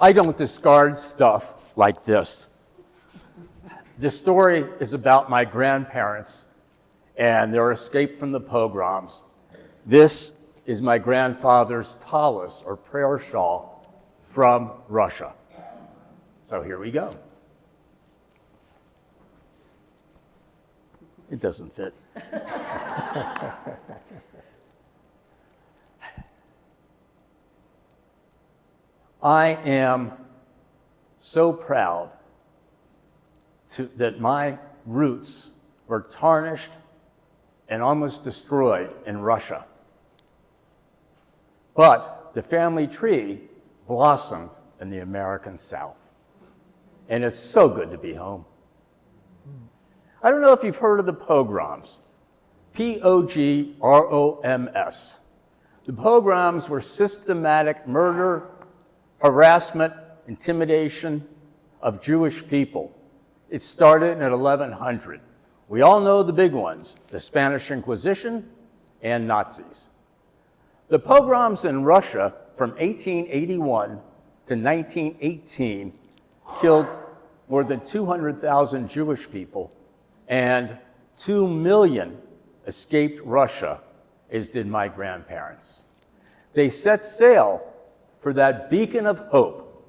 I don't discard stuff like this. This story is about my grandparents and their escape from the pogroms. This is my grandfather's tallis, or prayer shawl, from Russia. So here we go. It doesn't fit. I am so proud that my roots were tarnished and almost destroyed in Russia. But the family tree blossomed in the American South. And it's so good to be home. I don't know if you've heard of the pogroms. P-O-G-R-O-M-S. The pogroms were systematic murder, harassment, intimidation of Jewish people. It started in 1100. We all know the big ones, the Spanish Inquisition and Nazis. The pogroms in Russia from 1881 to 1918 killed more than 200,000 Jewish people, and 2 million escaped Russia, as did my grandparents. They set sail for that beacon of hope,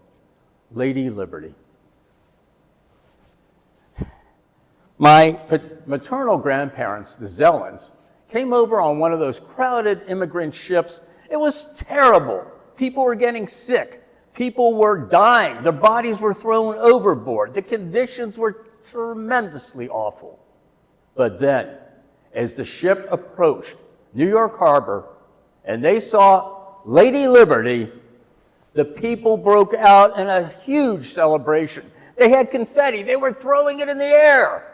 Lady Liberty. My maternal grandparents, the Zellens, came over on one of those crowded immigrant ships. It was terrible. People were getting sick. People were dying. Their bodies were thrown overboard. The conditions were tremendously awful. But then, as the ship approached New York Harbor and they saw Lady Liberty, the people broke out in a huge celebration. They had confetti. They were throwing it in the air.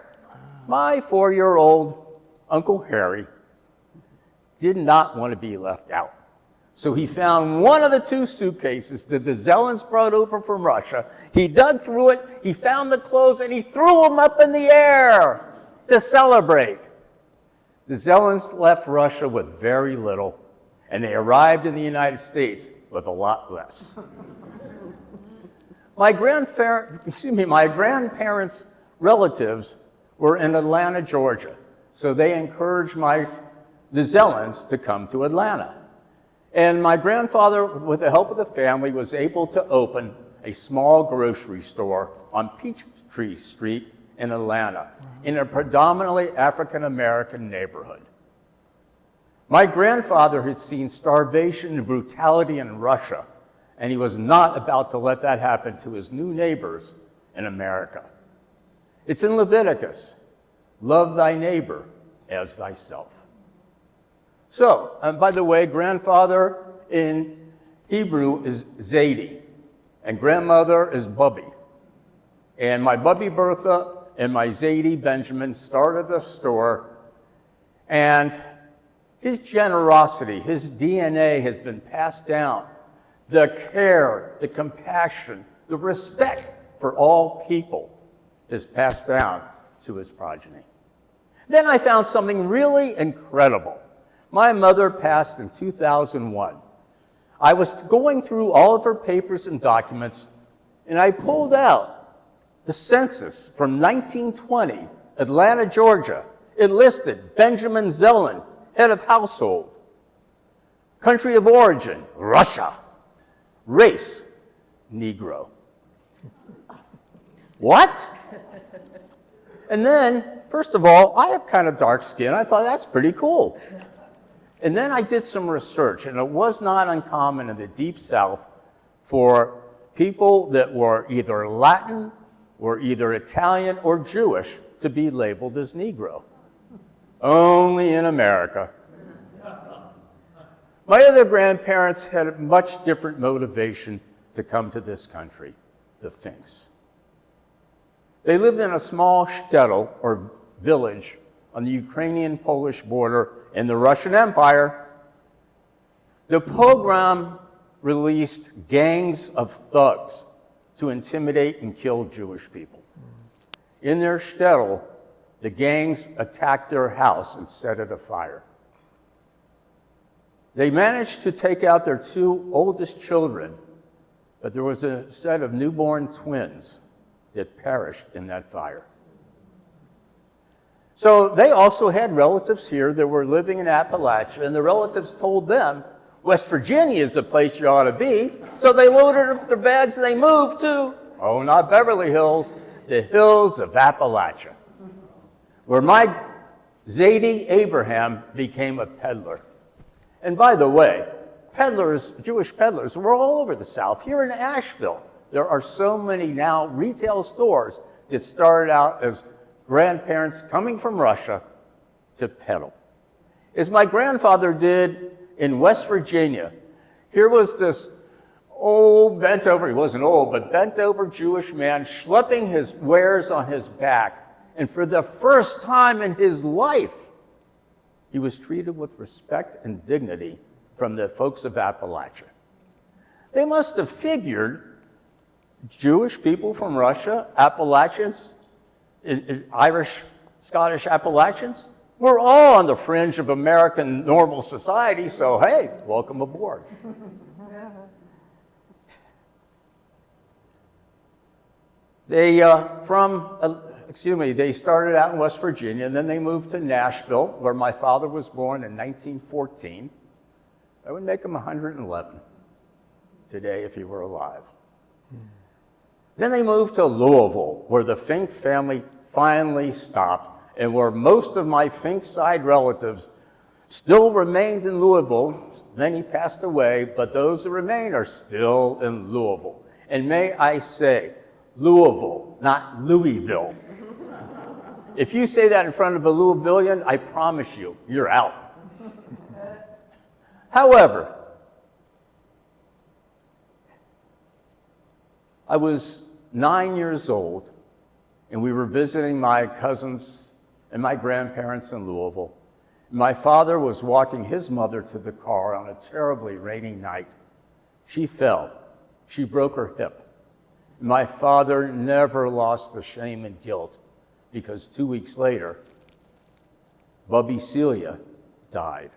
My 4-year-old Uncle Harry did not want to be left out. So he found one of the 2 suitcases that the Zellens brought over from Russia. He dug through it, he found the clothes, and he threw them up in the air to celebrate. The Zellens left Russia with very little, and they arrived in the United States with a lot less. My grandparents' relatives were in Atlanta, Georgia, so they encouraged the Zellens to come to Atlanta. And my grandfather, with the help of the family, was able to open a small grocery store on Peachtree Street in Atlanta, in a predominantly African-American neighborhood. My grandfather had seen starvation and brutality in Russia, and he was not about to let that happen to his new neighbors in America. It's in Leviticus, love thy neighbor as thyself. So, and by the way, grandfather in Hebrew is Zadie, and grandmother is Bubby. And my Bubby Bertha and my Zadie Benjamin started the store, and his generosity, his DNA has been passed down. The care, the compassion, the respect for all people is passed down to his progeny. Then I found something really incredible. My mother passed in 2001. I was going through all of her papers and documents, and I pulled out the census from 1920, Atlanta, Georgia. It listed Benjamin Zellen, head of household. Country of origin, Russia. Race, Negro. What? And then, first of all, I have kind of dark skin. I thought, that's pretty cool. And then I did some research, and it was not uncommon in the Deep South for people that were either Latin or either Italian or Jewish to be labeled as Negro. Only in America. My other grandparents had a much different motivation to come to this country, the Finks. They lived in a small shtetl, or village, on the Ukrainian-Polish border in the Russian Empire. The pogrom released gangs of thugs to intimidate and kill Jewish people. In their shtetl, the gangs attacked their house and set it afire. They managed to take out their 2 oldest children but there was a set of newborn twins that perished in that fire. So they also had relatives here that were living in Appalachia, and the relatives told them, West Virginia is the place you ought to be. So they loaded up their bags and they moved to, oh, not Beverly Hills, the hills of Appalachia, where my Zadie Abraham became a peddler. And by the way, peddlers, Jewish peddlers, were all over the South. Here in Asheville, there are so many now retail stores that started out as grandparents coming from Russia to peddle. As my grandfather did in West Virginia, here was this old, bent over, he wasn't old, but bent over Jewish man schlepping his wares on his back. And for the first time in his life, he was treated with respect and dignity from the folks of Appalachia. They must have figured Jewish people from Russia, Appalachians, Irish, Scottish Appalachians, we're all on the fringe of American normal society, so hey, welcome aboard. They started out in West Virginia, and then they moved to Nashville, where my father was born in 1914. That would make him 111 today if he were alive. Then they moved to Louisville, where the Fink family finally stopped, and where most of my Fink side relatives still remained in Louisville. Many passed away, but those that remain are still in Louisville. And may I say, Louisville, not Louisville. If you say that in front of a Louisvillian, I promise you, you're out. However, I was 9 years old, and we were visiting my cousins and my grandparents in Louisville. My father was walking his mother to the car on a terribly rainy night. She fell. She broke her hip. My father never lost the shame and guilt, because 2 weeks later, Bubby Celia died.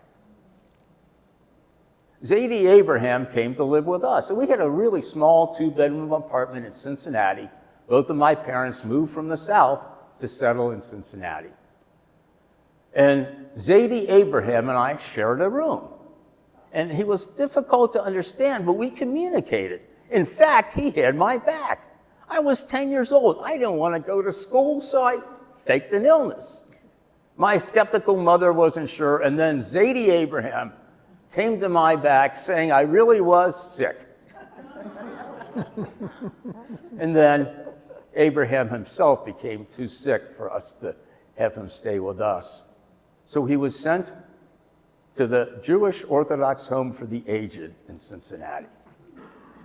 Zadie Abraham came to live with us, and we had a really small 2-bedroom apartment in Cincinnati. Both of my parents moved from the South to settle in Cincinnati. And Zadie Abraham and I shared a room. And he was difficult to understand, but we communicated. In fact, he had my back. I was 10 years old. I didn't want to go to school, so I faked an illness. My skeptical mother wasn't sure, and then Zadie Abraham came to my back saying I really was sick. And then Abraham himself became too sick for us to have him stay with us. So he was sent to the Jewish Orthodox Home for the Aged in Cincinnati.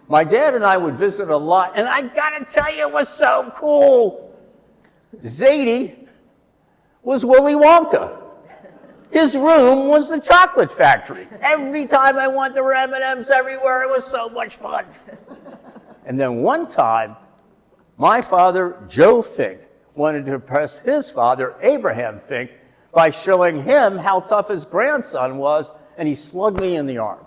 My dad and I would visit a lot, and I gotta tell you, it was so cool. Zadie was Willy Wonka. His room was the chocolate factory. Every time I went, there were M&Ms everywhere. It was so much fun. And then one time, my father, Joe Fink, wanted to impress his father, Abraham Fink, by showing him how tough his grandson was, and he slugged me in the arm.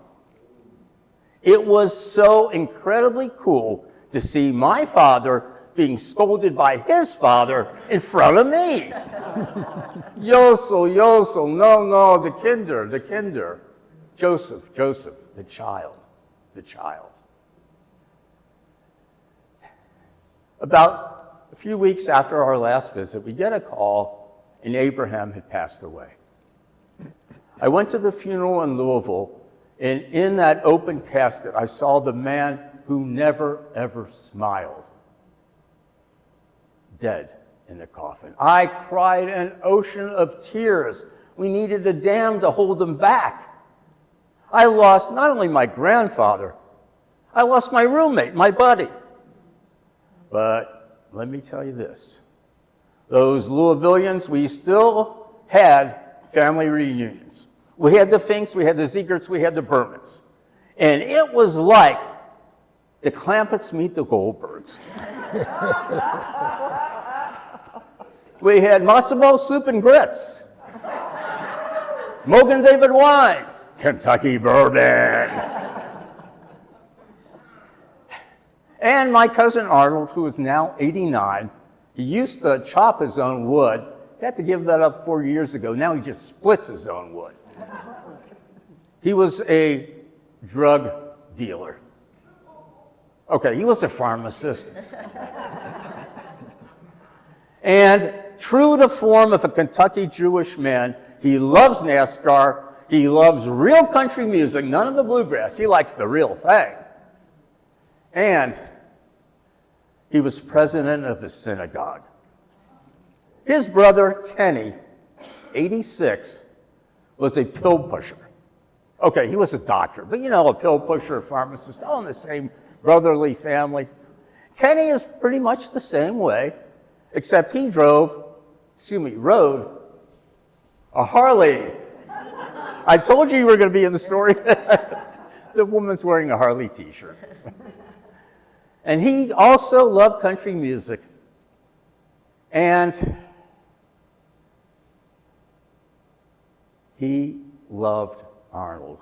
It was so incredibly cool to see my father being scolded by his father in front of me. Yosel, no, the kinder. Joseph, the child. About a few weeks after our last visit, we get a call, and Abraham had passed away. I went to the funeral in Louisville, and in that open casket, I saw the man who never, ever smiled, dead in the coffin. I cried an ocean of tears. We needed a dam to hold him back. I lost not only my grandfather, I lost my roommate, my buddy. But let me tell you this. Those Louisvillians, we still had family reunions. We had the Finks, we had the Ziegerts, we had the Bermans. And it was like the Clampetts meet the Goldbergs. We had matzo ball soup and grits. Mogan David wine. Kentucky bourbon. And my cousin Arnold, who is now 89, he used to chop his own wood. He had to give that up 4 years ago. Now he just splits his own wood. He was a drug dealer. Okay, he was a pharmacist. And true to form of a Kentucky Jewish man, he loves NASCAR. He loves real country music, none of the bluegrass. He likes the real thing. And he was president of the synagogue. His brother, Kenny, 86, was a pill pusher. Okay, he was a doctor, but you know, a pill pusher, a pharmacist, all in the same brotherly family. Kenny is pretty much the same way, except he rode a Harley. I told you were going to be in the story. The woman's wearing a Harley t-shirt. And he also loved country music. And he loved Arnold.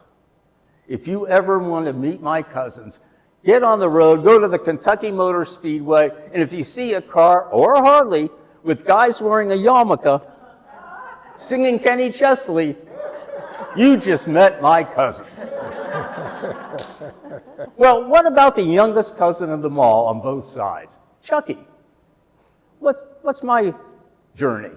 If you ever want to meet my cousins, get on the road, go to the Kentucky Motor Speedway, and if you see a car or a Harley with guys wearing a yarmulke singing Kenny Chesney, you just met my cousins. Well, what about the youngest cousin of them all on both sides? Chucky. What's my journey?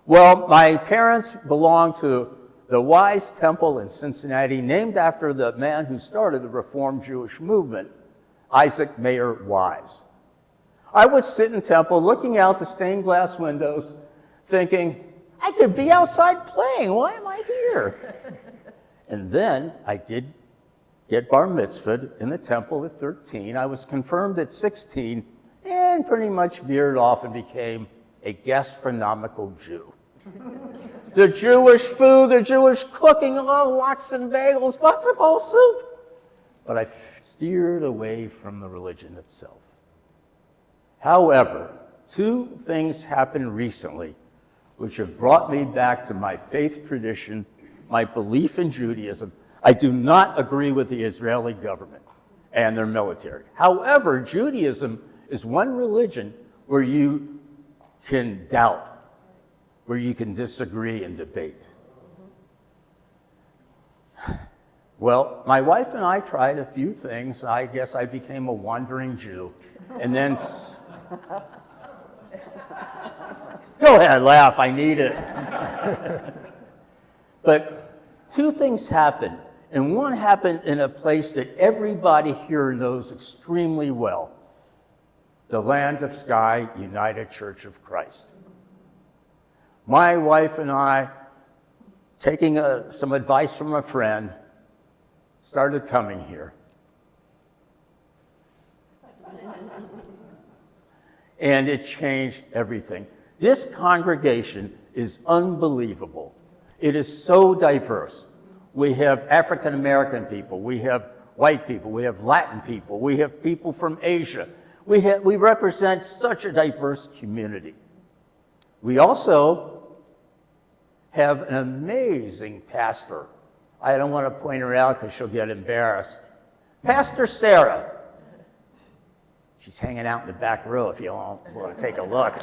Well, my parents belonged to the Wise Temple in Cincinnati, named after the man who started the Reformed Jewish movement, Isaac Mayer Wise. I would sit in temple looking out the stained glass windows thinking, I could be outside playing. Why am I here? And then I did get bar mitzvahed in the temple at 13. I was confirmed at 16 and pretty much veered off and became a gastronomical Jew. The Jewish food, the Jewish cooking, lox and bagels, matzo ball soup. But I steered away from the religion itself. However, two things happened recently which have brought me back to my faith tradition, my belief in Judaism. I do not agree with the Israeli government and their military. However, Judaism is one religion where you can doubt, where you can disagree and debate. Well, my wife and I tried a few things. I guess I became a wandering Jew. And then, go ahead, laugh, I need it. But two things happened, and one happened in a place that everybody here knows extremely well, the Land of Sky United Church of Christ. My wife and I, taking some advice from a friend, started coming here. And it changed everything. This congregation is unbelievable. It is so diverse. We have African American people, we have white people, we have Latin people, we have people from Asia. We represent such a diverse community. We also have an amazing pastor. I don't want to point her out because she'll get embarrassed. Pastor Sarah. She's hanging out in the back row if you want to take a look.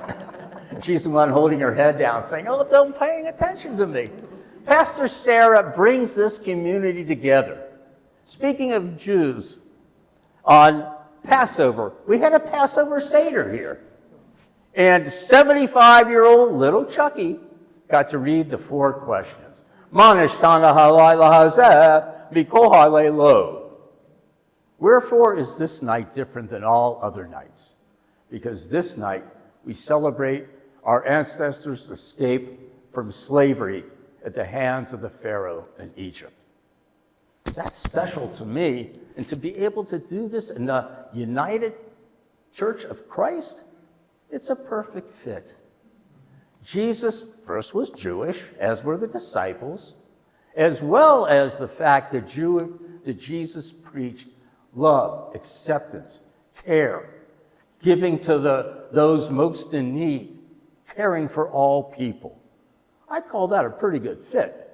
She's the one holding her head down saying, oh, don't pay attention to me. Pastor Sarah brings this community together. Speaking of Jews, on Passover, we had a Passover Seder here. And 75-year-old little Chucky got to read the 4 questions. Manishtana halayla hazeh mikol halelo. Wherefore is this night different than all other nights? Because this night we celebrate our ancestors' escape from slavery at the hands of the Pharaoh in Egypt. That's special to me, and to be able to do this in the United Church of Christ, it's a perfect fit. Jesus first was Jewish, as were the disciples, as well as the fact that Jesus preached love, acceptance, care, giving to those most in need, caring for all people. I call that a pretty good fit.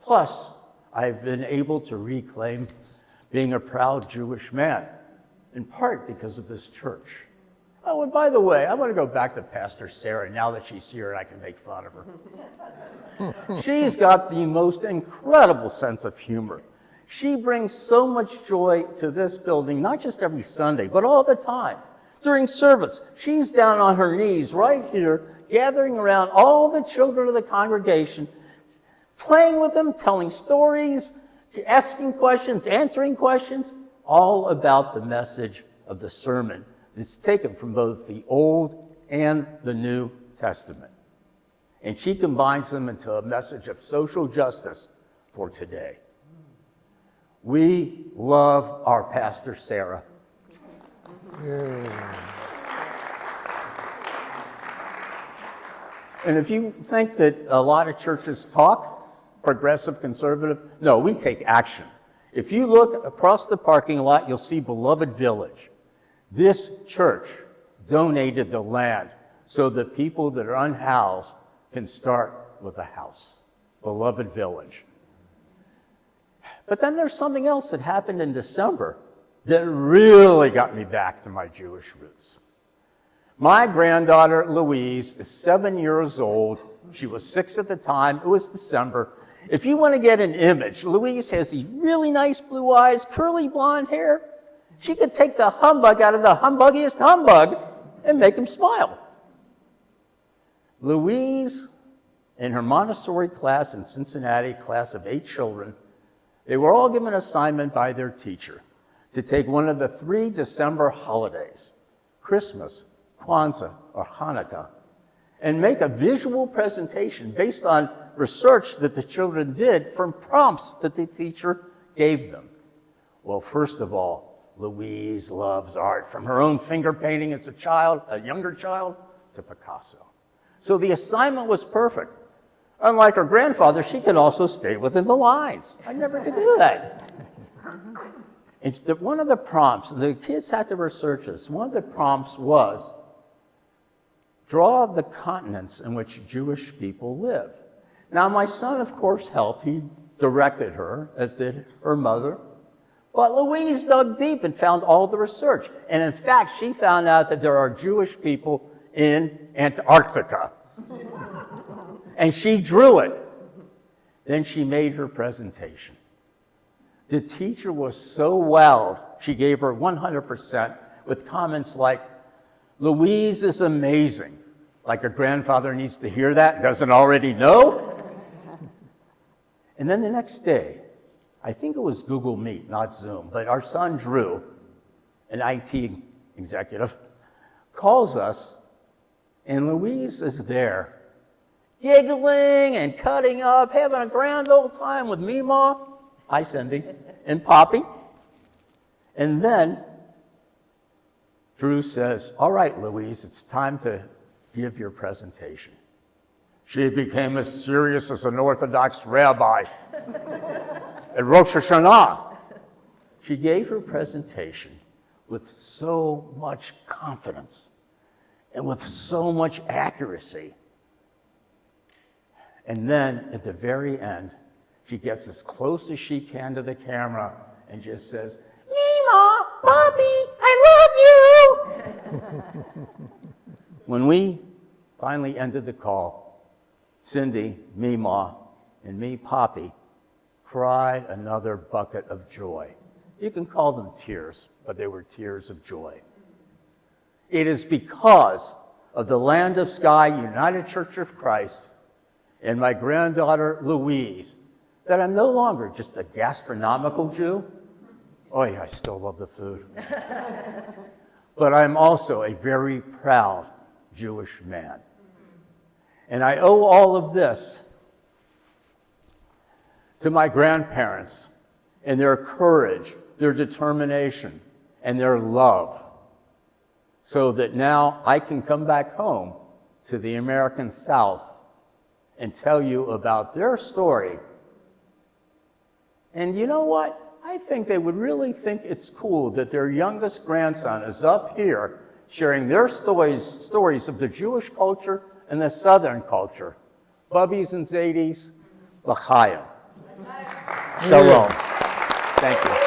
Plus, I've been able to reclaim being a proud Jewish man. in part because of this church. Oh, and by the way, I want to go back to Pastor Sarah now that she's here and I can make fun of her. She's got the most incredible sense of humor. She brings so much joy to this building, not just every Sunday, but all the time. During service, she's down on her knees right here, gathering around all the children of the congregation, playing with them, telling stories, asking questions, answering questions, all about the message of the sermon that's taken from both the Old and the New Testament. And she combines them into a message of social justice for today. We love our Pastor Sarah. Yeah. And if you think that a lot of churches talk, progressive, conservative, no, we take action. If you look across the parking lot, you'll see Beloved Village. This church donated the land so that people that are unhoused can start with a house. Beloved Village. But then there's something else that happened in December that really got me back to my Jewish roots. My granddaughter, Louise, is 7 years old. She was 6 at the time. It was December. If you want to get an image, Louise has these really nice blue eyes, curly blonde hair. She could take the humbug out of the humbuggiest humbug and make him smile. Louise, in her Montessori class in Cincinnati, class of 8 children, they were all given an assignment by their teacher to take one of the 3 December holidays, Christmas, Kwanzaa, or Hanukkah, and make a visual presentation based on research that the children did from prompts that the teacher gave them. Well, first of all, Louise loves art, from her own finger painting as a child, a younger child, to Picasso. So the assignment was perfect. Unlike her grandfather, she could also stay within the lines. I never could do that. And one of the prompts, the kids had to research this, one of the prompts was, draw the continents in which Jewish people live. Now, my son, of course, helped. He directed her, as did her mother. But Louise dug deep and found all the research. And in fact, she found out that there are Jewish people in Antarctica. And she drew it. Then she made her presentation. The teacher was so wowed, she gave her 100% with comments like, Louise is amazing. Like her grandfather needs to hear that, doesn't already know. And then the next day, I think it was Google Meet, not Zoom, but our son Drew, an IT executive, calls us, and Louise is there, giggling and cutting up, having a grand old time with Mima, hi Cindy, and Poppy. And then Drew says, all right, Louise, it's time to give your presentation. She became as serious as an Orthodox rabbi at Rosh Hashanah. She gave her presentation with so much confidence and with so much accuracy. And then at the very end, she gets as close as she can to the camera and just says, Mima, Bobby, I love you. When we finally ended the call, Cindy, Mima, and me, Poppy, cried another bucket of joy. You can call them tears, but they were tears of joy. It is because of the Land of Sky United Church of Christ and my granddaughter Louise that I'm no longer just a gastronomical Jew. Oh yeah, I still love the food. But I'm also a very proud Jewish man. And I owe all of this to my grandparents and their courage, their determination, and their love, so that now I can come back home to the American South and tell you about their story. And you know what? I think they would really think it's cool that their youngest grandson is up here sharing their stories of the Jewish culture and the Southern culture. Bubbies and Zadies, l'chaim. Shalom. Thank you.